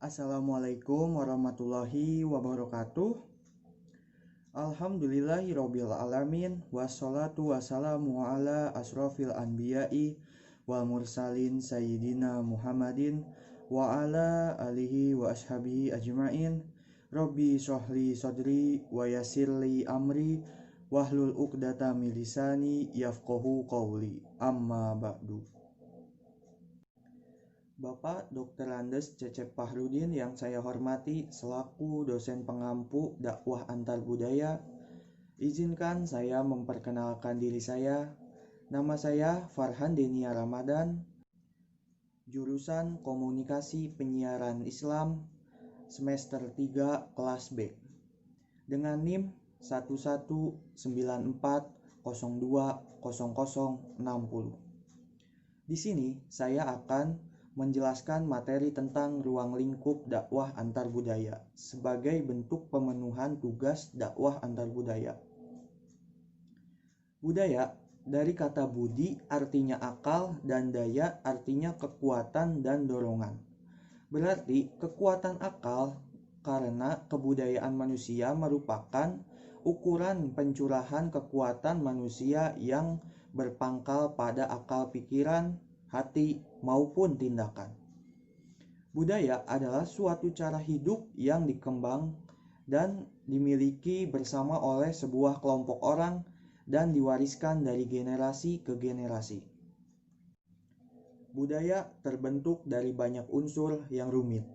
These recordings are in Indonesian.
Assalamualaikum warahmatullahi wabarakatuh. Alhamdulillahirabbil alamin wassalatu wassalamu ala asrofil anbiya'i wal mursalin sayyidina Muhammadin wa ala alihi wa ashabihi ajma'in. Rabbi shrahli sadri wa yassirli amri wahlul 'uqdatam min lisani yafqahu qawli. Amma ba'du. Bapak Dr. Andes Cecep Fahrudin yang saya hormati selaku dosen pengampu dakwah antar budaya, izinkan saya memperkenalkan diri saya. Nama saya Farhan Denia Ramadan, jurusan Komunikasi Penyiaran Islam, semester 3 kelas B, dengan NIM 1194020060. Di sini saya akan menjelaskan materi tentang ruang lingkup dakwah antar budaya sebagai bentuk pemenuhan tugas dakwah antar budaya. Budaya dari kata budi artinya akal dan daya artinya kekuatan dan dorongan. Berarti kekuatan akal karena kebudayaan manusia merupakan ukuran pencurahan kekuatan manusia yang berpangkal pada akal pikiran, hati, maupun tindakan. Budaya adalah suatu cara hidup yang dikembang dan dimiliki bersama oleh sebuah kelompok orang dan diwariskan dari generasi ke generasi. Budaya terbentuk dari banyak unsur yang rumit,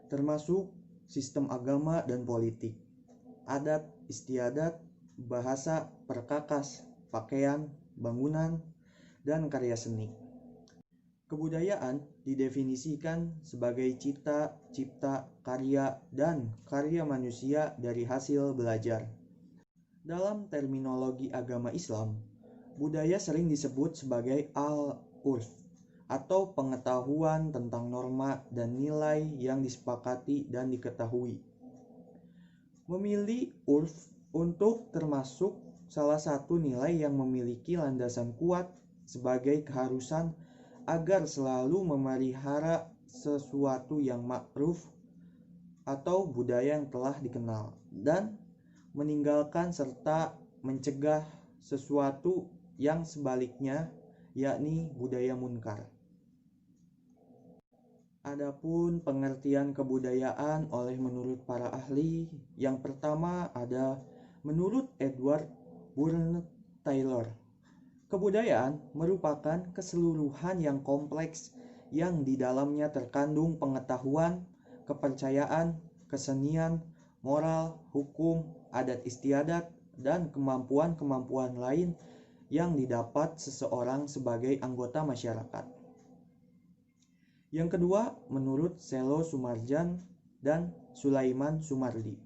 termasuk sistem agama dan politik, adat, istiadat, bahasa, perkakas, pakaian, bangunan, dan karya seni. Kebudayaan didefinisikan sebagai cipta, karya, dan karya manusia dari hasil belajar. Dalam terminologi agama Islam, budaya sering disebut sebagai al-urf atau pengetahuan tentang norma dan nilai yang disepakati dan diketahui. Memilih urf untuk termasuk salah satu nilai yang memiliki landasan kuat sebagai keharusan agar selalu memelihara sesuatu yang ma'ruf atau budaya yang telah dikenal dan meninggalkan serta mencegah sesuatu yang sebaliknya, yakni budaya munkar. Adapun pengertian kebudayaan menurut para ahli, yang pertama ada menurut Edward Burne Taylor. Kebudayaan merupakan keseluruhan yang kompleks yang di dalamnya terkandung pengetahuan, kepercayaan, kesenian, moral, hukum, adat istiadat, dan kemampuan-kemampuan lain yang didapat seseorang sebagai anggota masyarakat. Yang kedua, menurut Selo Sumarjan dan Sulaiman Sumardi,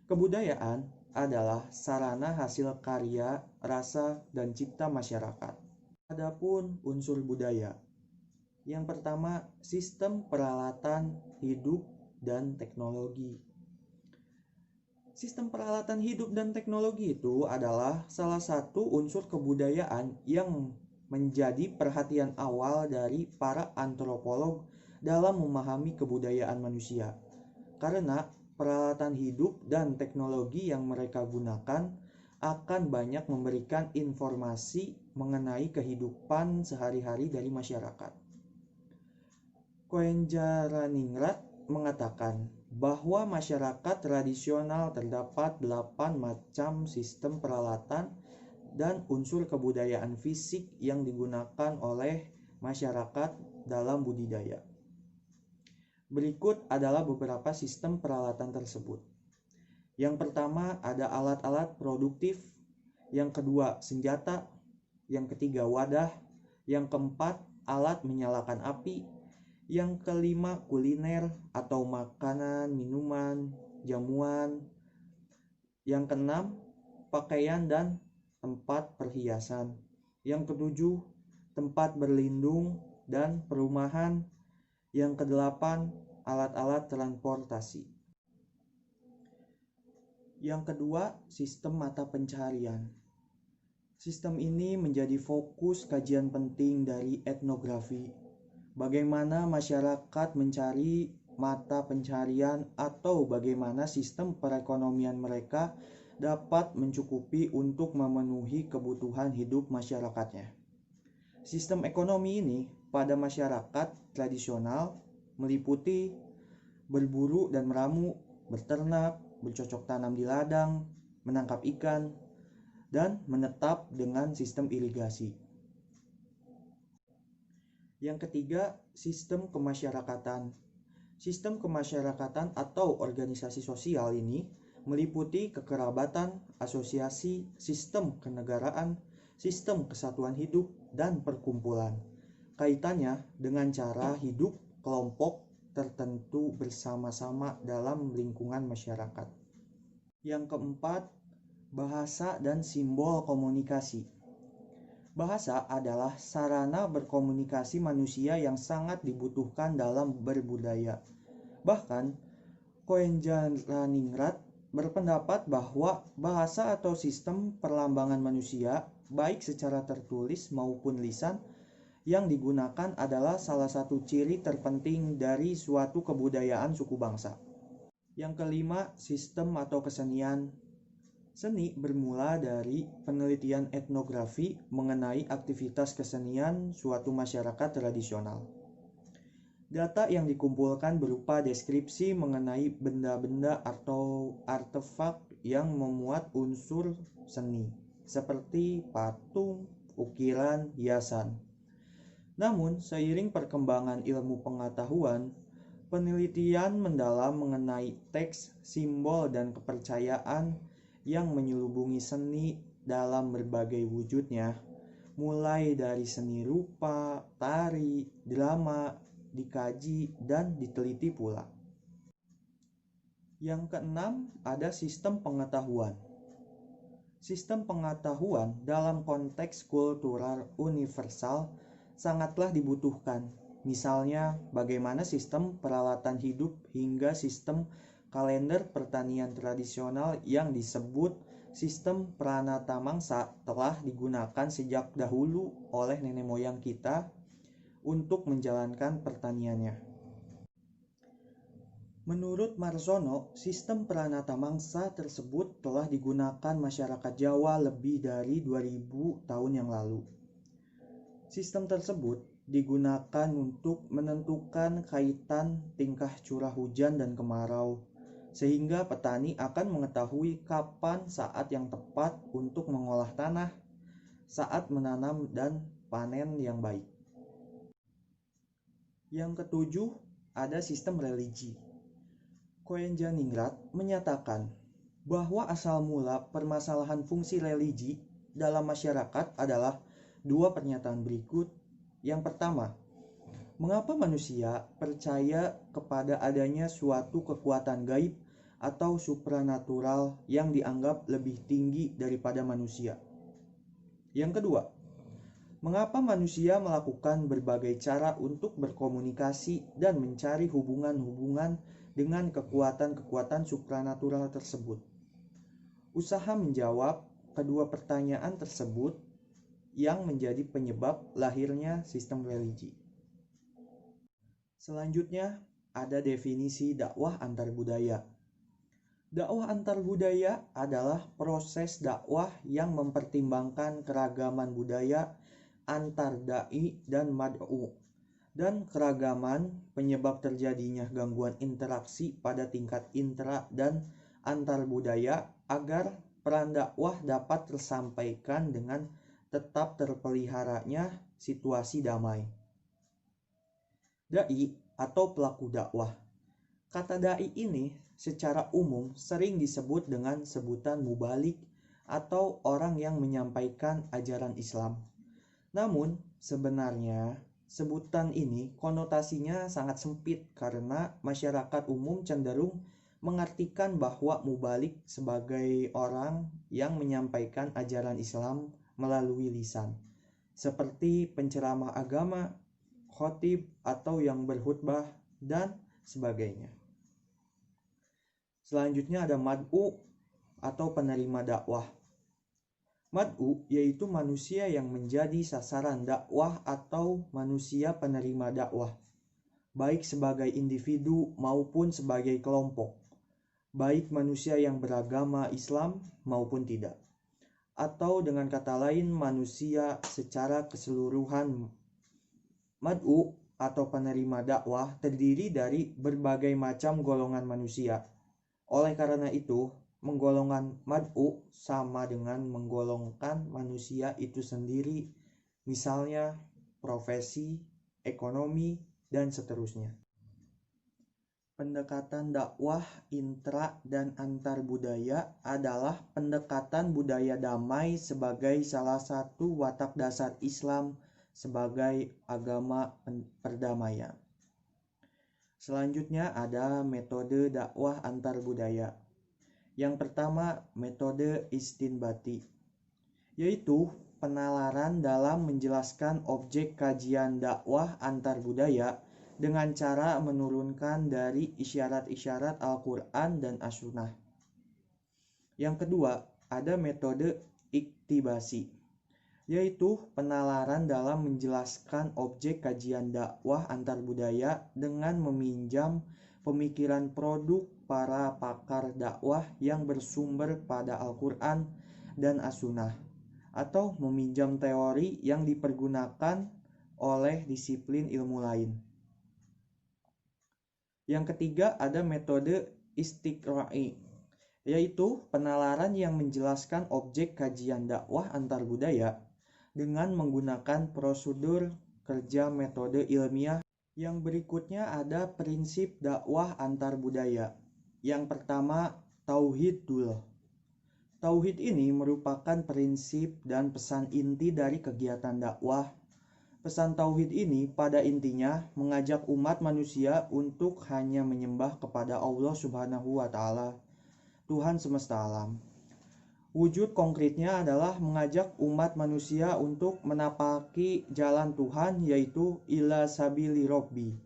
kebudayaan adalah sarana hasil karya, rasa, dan cipta masyarakat. Adapun unsur budaya, yang pertama, sistem peralatan hidup dan teknologi. Sistem peralatan hidup dan teknologi itu adalah salah satu unsur kebudayaan yang menjadi perhatian awal dari para antropolog dalam memahami kebudayaan manusia. Karena peralatan hidup dan teknologi yang mereka gunakan akan banyak memberikan informasi mengenai kehidupan sehari-hari dari masyarakat. Koenjaraningrat mengatakan bahwa masyarakat tradisional terdapat 8 macam sistem peralatan dan unsur kebudayaan fisik yang digunakan oleh masyarakat dalam budidaya. Berikut adalah beberapa sistem peralatan tersebut. Yang pertama ada alat-alat produktif, yang kedua senjata, yang ketiga wadah, yang keempat alat menyalakan api, yang kelima kuliner atau makanan, minuman, jamuan, yang keenam pakaian dan tempat perhiasan, yang ketujuh tempat berlindung dan perumahan, yang kedelapan alat-alat transportasi. Yang kedua, sistem mata pencaharian. Sistem ini menjadi fokus kajian penting dari etnografi. Bagaimana masyarakat mencari mata pencarian, atau bagaimana sistem perekonomian mereka dapat mencukupi untuk memenuhi kebutuhan hidup masyarakatnya. Sistem ekonomi ini pada masyarakat tradisional meliputi berburu dan meramu, berternak, bercocok tanam di ladang, menangkap ikan, dan menetap dengan sistem irigasi. Yang ketiga, sistem kemasyarakatan. Sistem kemasyarakatan atau organisasi sosial ini meliputi kekerabatan, asosiasi, sistem kenegaraan, sistem kesatuan hidup, dan perkumpulan. Kaitannya dengan cara hidup kelompok tertentu bersama-sama dalam lingkungan masyarakat. Yang keempat, bahasa dan simbol komunikasi. Bahasa adalah sarana berkomunikasi manusia yang sangat dibutuhkan dalam berbudaya. Bahkan, Koenjaraningrat berpendapat bahwa bahasa atau sistem perlambangan manusia, baik secara tertulis maupun lisan, yang digunakan adalah salah satu ciri terpenting dari suatu kebudayaan suku bangsa. Yang kelima, sistem atau kesenian. Seni bermula dari penelitian etnografi mengenai aktivitas kesenian suatu masyarakat tradisional. Data yang dikumpulkan berupa deskripsi mengenai benda-benda atau artefak yang memuat unsur seni, seperti patung, ukiran, hiasan. Namun, seiring perkembangan ilmu pengetahuan, penelitian mendalam mengenai teks, simbol, dan kepercayaan yang menyelubungi seni dalam berbagai wujudnya, mulai dari seni rupa, tari, drama, dikaji dan diteliti pula. Yang keenam, ada sistem pengetahuan. Sistem pengetahuan dalam konteks kultural universal sangatlah dibutuhkan. Misalnya, bagaimana sistem peralatan hidup hingga sistem kalender pertanian tradisional yang disebut sistem Pranata Mangsa telah digunakan sejak dahulu oleh nenek moyang kita untuk menjalankan pertaniannya. Menurut Marsono, sistem Pranata Mangsa tersebut telah digunakan masyarakat Jawa lebih dari 2000 tahun yang lalu. Sistem tersebut digunakan untuk menentukan kaitan tingkah curah hujan dan kemarau, sehingga petani akan mengetahui kapan saat yang tepat untuk mengolah tanah, saat menanam dan panen yang baik. Yang ketujuh, ada sistem religi. Koenjaningrat menyatakan bahwa asal mula permasalahan fungsi religi dalam masyarakat adalah dua pernyataan berikut. Yang pertama, mengapa manusia percaya kepada adanya suatu kekuatan gaib atau supranatural yang dianggap lebih tinggi daripada manusia? Yang kedua, mengapa manusia melakukan berbagai cara untuk berkomunikasi dan mencari hubungan-hubungan dengan kekuatan-kekuatan supranatural tersebut? Usaha menjawab kedua pertanyaan tersebut yang menjadi penyebab lahirnya sistem religi. Selanjutnya, ada definisi dakwah antar budaya. Dakwah antar budaya adalah proses dakwah yang mempertimbangkan keragaman budaya antar dai dan mad'u dan keragaman penyebab terjadinya gangguan interaksi pada tingkat intra dan antar budaya agar peran dakwah dapat tersampaikan dengan tetap terpeliharanya situasi damai. Dai atau pelaku dakwah. Kata dai ini secara umum sering disebut dengan sebutan mubalik atau orang yang menyampaikan ajaran Islam. Namun, sebenarnya sebutan ini konotasinya sangat sempit karena masyarakat umum cenderung mengartikan bahwa mubalik sebagai orang yang menyampaikan ajaran Islam melalui lisan, seperti penceramah agama, khotib atau yang berkhutbah, dan sebagainya. Selanjutnya ada mad'u atau penerima dakwah. Mad'u yaitu manusia yang menjadi sasaran dakwah atau manusia penerima dakwah. baik sebagai individu maupun sebagai kelompok, baik manusia yang beragama Islam maupun tidak, atau dengan kata lain manusia secara keseluruhan. Mad'u atau penerima dakwah terdiri dari berbagai macam golongan manusia. Oleh karena itu, menggolongkan mad'u sama dengan menggolongkan manusia itu sendiri, misalnya profesi, ekonomi, dan seterusnya. Pendekatan dakwah intra dan antar budaya adalah pendekatan budaya damai sebagai salah satu watak dasar Islam sebagai agama perdamaian. Selanjutnya ada metode dakwah antar budaya. Yang pertama, metode istinbati, yaitu penalaran dalam menjelaskan objek kajian dakwah antar budaya dengan cara menurunkan dari isyarat-isyarat Al-Quran dan As-Sunnah. Yang kedua, ada metode iktibasi, yaitu penalaran dalam menjelaskan objek kajian dakwah antar budaya dengan meminjam pemikiran produk para pakar dakwah yang bersumber pada Al-Quran dan As-Sunnah, atau meminjam teori yang dipergunakan oleh disiplin ilmu lain. Yang ketiga ada metode istiqra'i, yaitu penalaran yang menjelaskan objek kajian dakwah antar budaya dengan menggunakan prosedur kerja metode ilmiah. Yang berikutnya ada prinsip dakwah antar budaya. Yang pertama, tauhid dulu. Tauhid ini merupakan prinsip dan pesan inti dari kegiatan dakwah. Pesan tauhid ini pada intinya mengajak umat manusia untuk hanya menyembah kepada Allah Subhanahu wa Ta'ala, Tuhan semesta alam. Wujud konkretnya adalah mengajak umat manusia untuk menapaki jalan Tuhan, yaitu ila sabili robbi,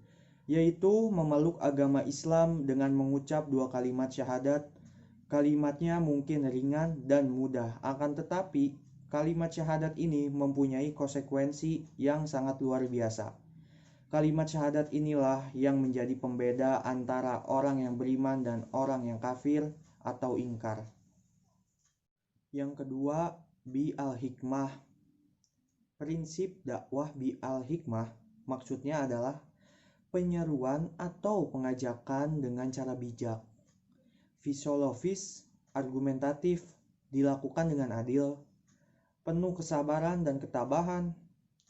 yaitu memeluk agama Islam dengan mengucap 2 kalimat syahadat. Kalimatnya mungkin ringan dan mudah, akan tetapi kalimat syahadat ini mempunyai konsekuensi yang sangat luar biasa. Kalimat syahadat inilah yang menjadi pembeda antara orang yang beriman dan orang yang kafir atau ingkar. Yang kedua, bi al-hikmah. Prinsip dakwah bi al-hikmah maksudnya adalah penyeruan atau pengajakan dengan cara bijak, filosofis, argumentatif, dilakukan dengan adil, penuh kesabaran dan ketabahan,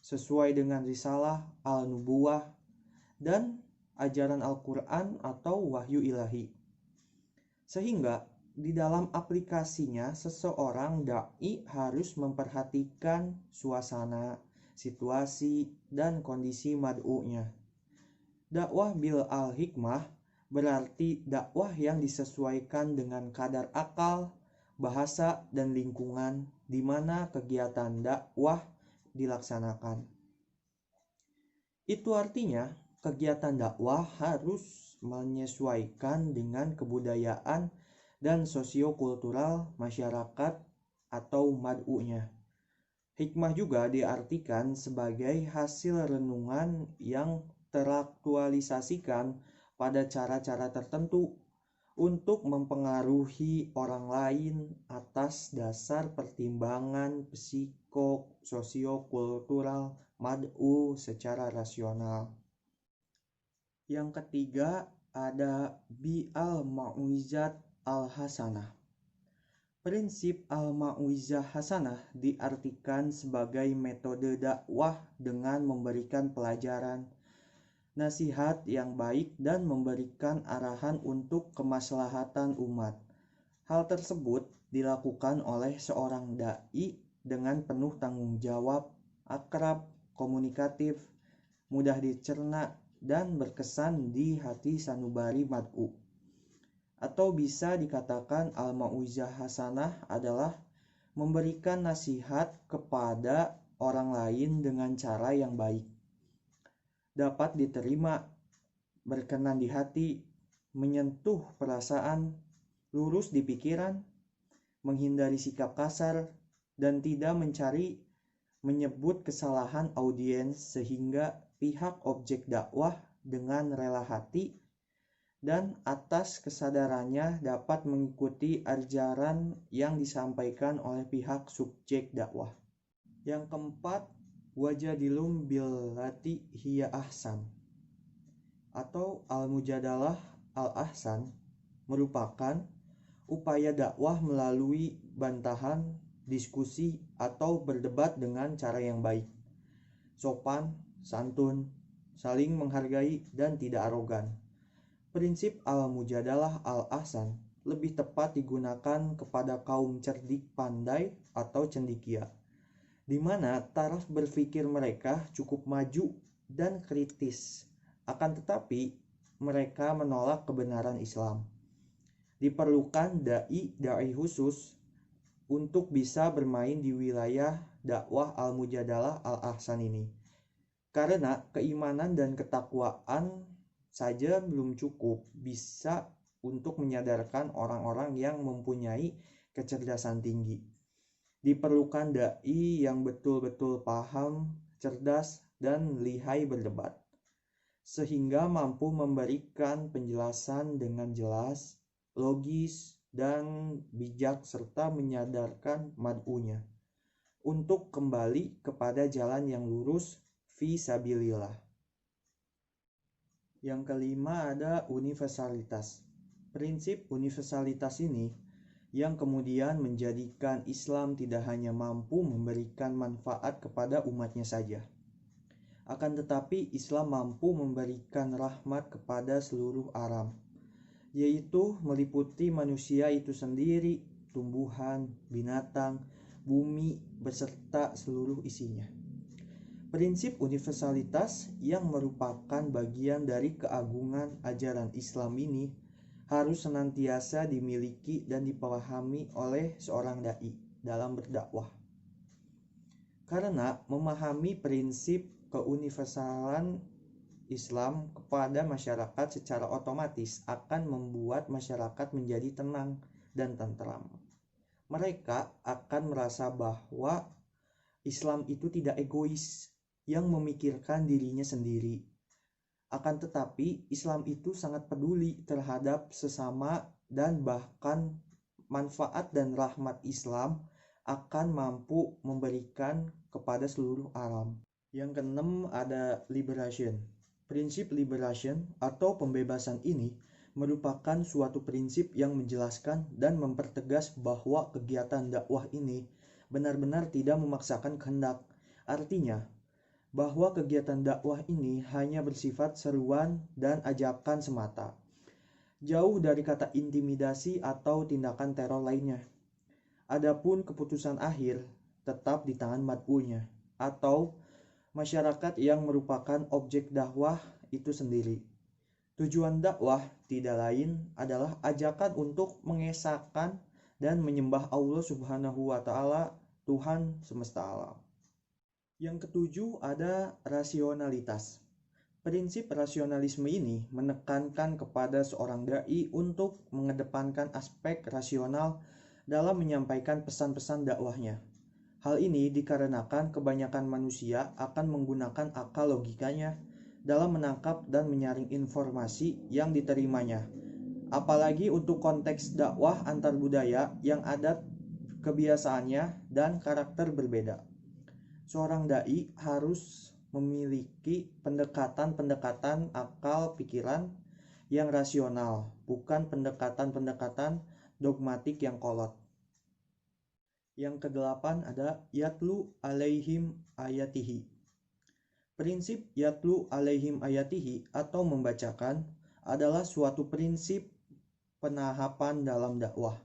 sesuai dengan risalah al-nubuwah dan ajaran Al-Quran atau wahyu ilahi. Sehingga di dalam aplikasinya seseorang da'i harus memperhatikan suasana, situasi, dan kondisi mad'unya. Dakwah bil al-hikmah berarti dakwah yang disesuaikan dengan kadar akal, bahasa, dan lingkungan di mana kegiatan dakwah dilaksanakan. Itu artinya kegiatan dakwah harus menyesuaikan dengan kebudayaan dan sosiokultural masyarakat atau mad'unya. Hikmah juga diartikan sebagai hasil renungan yang teraktualisasikan pada cara-cara tertentu untuk mempengaruhi orang lain atas dasar pertimbangan sosiokultural mad'u secara rasional. Yang ketiga ada bi al-mau'izat al-hasanah. Prinsip al-mau'izah hasanah diartikan sebagai metode dakwah dengan memberikan pelajaran, nasihat yang baik dan memberikan arahan untuk kemaslahatan umat. Hal tersebut dilakukan oleh seorang da'i dengan penuh tanggung jawab, akrab, komunikatif, mudah dicerna, dan berkesan di hati sanubari mad'u. Atau bisa dikatakan al-mau'izah hasanah adalah memberikan nasihat kepada orang lain dengan cara yang baik, dapat diterima, berkenan di hati, menyentuh perasaan, lurus di pikiran, menghindari sikap kasar, dan tidak menyebut kesalahan audiens sehingga pihak objek dakwah dengan rela hati dan atas kesadarannya dapat mengikuti ajaran yang disampaikan oleh pihak subjek dakwah. Yang keempat, wajadilum billati hiya ahsan atau al-mujadalah al-ahsan merupakan upaya dakwah melalui bantahan, diskusi, atau berdebat dengan cara yang baik, sopan, santun, saling menghargai, dan tidak arogan. Prinsip al-mujadalah al-ahsan lebih tepat digunakan kepada kaum cerdik pandai atau cendekia, di mana taraf berpikir mereka cukup maju dan kritis, akan tetapi mereka menolak kebenaran Islam. Diperlukan dai khusus untuk bisa bermain di wilayah dakwah al-mujadalah al-ahsan ini. Karena keimanan dan ketakwaan saja belum cukup bisa untuk menyadarkan orang-orang yang mempunyai kecerdasan tinggi. Diperlukan dai yang betul-betul paham, cerdas, dan lihai berdebat, sehingga mampu memberikan penjelasan dengan jelas, logis, dan bijak serta menyadarkan mad'unya untuk kembali kepada jalan yang lurus fi sabilillah. Yang kelima ada universalitas. Prinsip universalitas ini yang kemudian menjadikan Islam tidak hanya mampu memberikan manfaat kepada umatnya saja, akan tetapi Islam mampu memberikan rahmat kepada seluruh alam, yaitu meliputi manusia itu sendiri, tumbuhan, binatang, bumi, beserta seluruh isinya. Prinsip universalitas yang merupakan bagian dari keagungan ajaran Islam ini harus senantiasa dimiliki dan dipahami oleh seorang dai dalam berdakwah. Karena memahami prinsip keuniversalan Islam kepada masyarakat secara otomatis akan membuat masyarakat menjadi tenang dan tentram. Mereka akan merasa bahwa Islam itu tidak egois yang memikirkan dirinya sendiri. Akan tetapi Islam itu sangat peduli terhadap sesama dan bahkan manfaat dan rahmat Islam akan mampu memberikan kepada seluruh alam. Yang keenam ada liberation. Prinsip liberation atau pembebasan ini merupakan suatu prinsip yang menjelaskan dan mempertegas bahwa kegiatan dakwah ini benar-benar tidak memaksakan kehendak. Artinya, bahwa kegiatan dakwah ini hanya bersifat seruan dan ajakan semata, jauh dari kata intimidasi atau tindakan teror lainnya. Adapun keputusan akhir tetap di tangan mad'unya atau masyarakat yang merupakan objek dakwah itu sendiri. Tujuan dakwah tidak lain adalah ajakan untuk mengesahkan dan menyembah Allah Subhanahu wa Ta'ala, Tuhan semesta alam. Yang ketujuh ada rasionalitas. Prinsip rasionalisme ini menekankan kepada seorang dai untuk mengedepankan aspek rasional dalam menyampaikan pesan-pesan dakwahnya. Hal ini dikarenakan kebanyakan manusia akan menggunakan akal logikanya dalam menangkap dan menyaring informasi yang diterimanya. Apalagi untuk konteks dakwah antar budaya yang adat, kebiasaannya, dan karakter berbeda. Seorang dai harus memiliki pendekatan-pendekatan akal pikiran yang rasional, bukan pendekatan-pendekatan dogmatik yang kolot. Yang kedelapan ada yatlu alaihim ayatihi. Prinsip yatlu alaihim ayatihi atau membacakan adalah suatu prinsip penahapan dalam dakwah.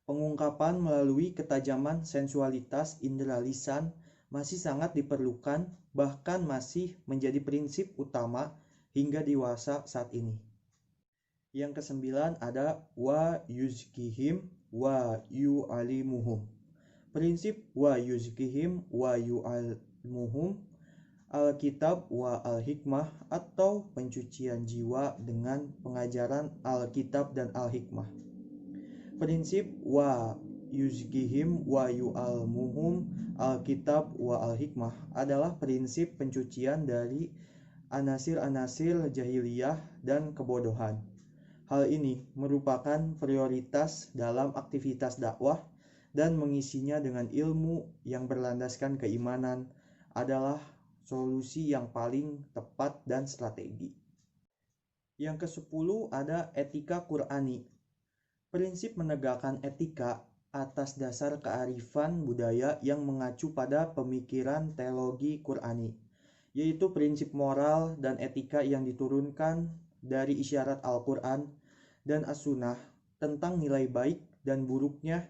Pengungkapan melalui ketajaman sensualitas indera lisan masih sangat diperlukan, bahkan masih menjadi prinsip utama hingga dewasa saat ini. Yang kesembilan ada wa yuzkihim wa yu'alimuhum. Prinsip wa yuzkihim wa yu'alimuhum Alkitab wa al-hikmah atau pencucian jiwa dengan pengajaran Alkitab dan al-hikmah. Prinsip wa yuzkihim wa yu'almuhum Alkitab wa al-hikmah adalah prinsip pencucian dari anasir-anasir jahiliyah dan kebodohan. Hal ini merupakan prioritas dalam aktivitas dakwah dan mengisinya dengan ilmu yang berlandaskan keimanan adalah solusi yang paling tepat dan strategi. Yang ke-10 ada etika Qur'ani. Prinsip menegakkan etika atas dasar kearifan budaya yang mengacu pada pemikiran teologi Qur'ani, yaitu prinsip moral dan etika yang diturunkan dari isyarat Al-Quran dan As-Sunnah tentang nilai baik dan buruknya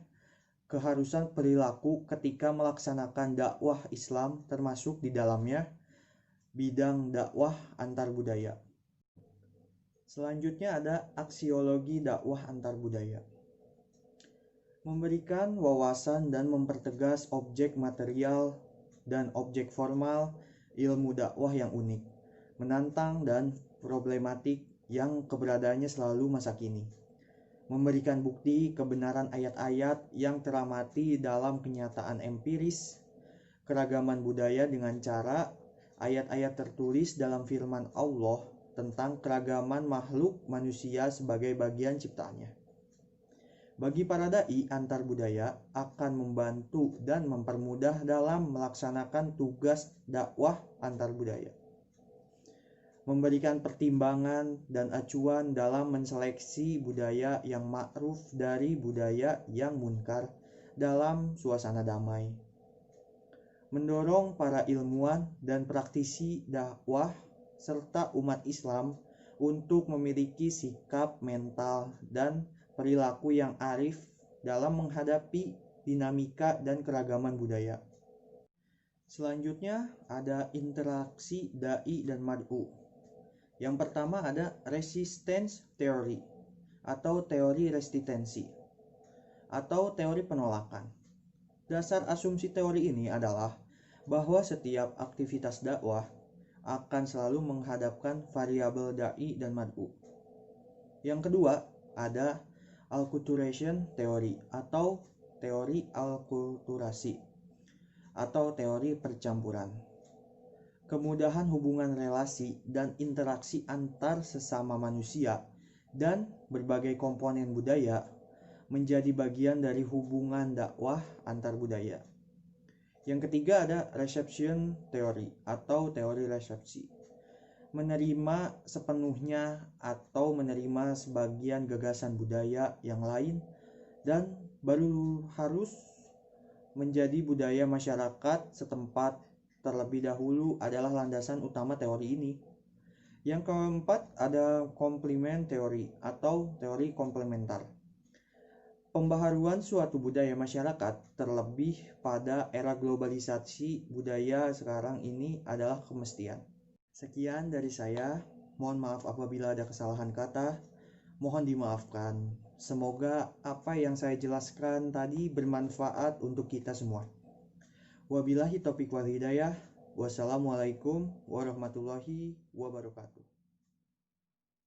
keharusan perilaku ketika melaksanakan dakwah Islam, termasuk di dalamnya bidang dakwah antar budaya. Selanjutnya ada aksiologi dakwah antar budaya. Memberikan wawasan dan mempertegas objek material dan objek formal ilmu dakwah yang unik, menantang dan problematik yang keberadaannya selalu masa kini. Memberikan bukti kebenaran ayat-ayat yang teramati dalam kenyataan empiris, keragaman budaya dengan cara ayat-ayat tertulis dalam firman Allah tentang keragaman makhluk manusia sebagai bagian ciptaannya. Bagi para dai antar budaya akan membantu dan mempermudah dalam melaksanakan tugas dakwah antar budaya. Memberikan pertimbangan dan acuan dalam menseleksi budaya yang ma'ruf dari budaya yang munkar dalam suasana damai. Mendorong para ilmuwan dan praktisi dakwah serta umat Islam untuk memiliki sikap mental dan perilaku yang arif dalam menghadapi dinamika dan keragaman budaya. Selanjutnya ada interaksi dai dan mad'u. Yang pertama ada resistance theory atau teori resistensi atau teori penolakan. Dasar asumsi teori ini adalah bahwa setiap aktivitas dakwah akan selalu menghadapkan variabel dai dan mad'u. Yang kedua ada acculturation theory atau teori alkulturasi atau teori percampuran. Kemudahan hubungan relasi dan interaksi antar sesama manusia dan berbagai komponen budaya menjadi bagian dari hubungan dakwah antar budaya. Yang ketiga ada reception theory atau teori resepsi. Menerima sepenuhnya atau menerima sebagian gagasan budaya yang lain dan baru harus menjadi budaya masyarakat setempat terlebih dahulu adalah landasan utama teori ini. Yang keempat ada complement theory atau teori komplementar. Pembaharuan suatu budaya masyarakat terlebih pada era globalisasi budaya sekarang ini adalah kemestian. Sekian dari saya, mohon maaf apabila ada kesalahan kata, mohon dimaafkan. Semoga apa yang saya jelaskan tadi bermanfaat untuk kita semua. Wabillahi taufiq wal hidayah. Wassalamualaikum warahmatullahi wabarakatuh.